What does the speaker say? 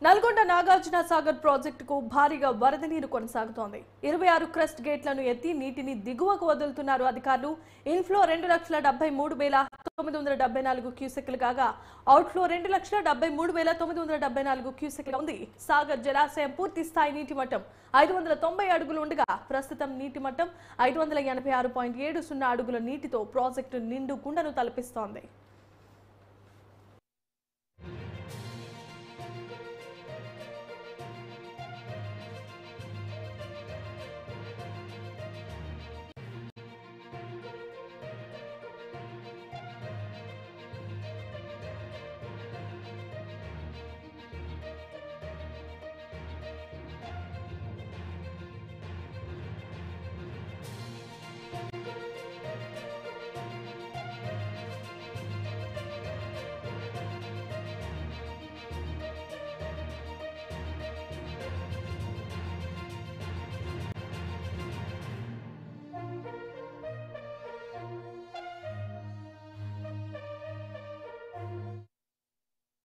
నల్గొండ నాగార్జున సాగర్ ప్రాజెక్టుకు భారీగా వరద నీరు కొనసాగుతోంది. 26 క్రస్ట్ గేట్లను ఎత్తి నీటిని దిగువకు వదులుతున్నారు అధికారులు. ఇన్ఫ్లో 2,73,974 క్యూసెక్లు కాగా అవుట్ఫ్లో 2,73,974 క్యూసెక్లు ఉంది. సాగర్ జలాశయం పూర్తి స్థాయి నీటి మట్టం 590 అడుగులు ఉండగా ప్రస్తుతం నీటి మట్టం 586.70 అడుగుల నీటితో ప్రాజెక్టు నిండు కుండను తలపిస్తోంది.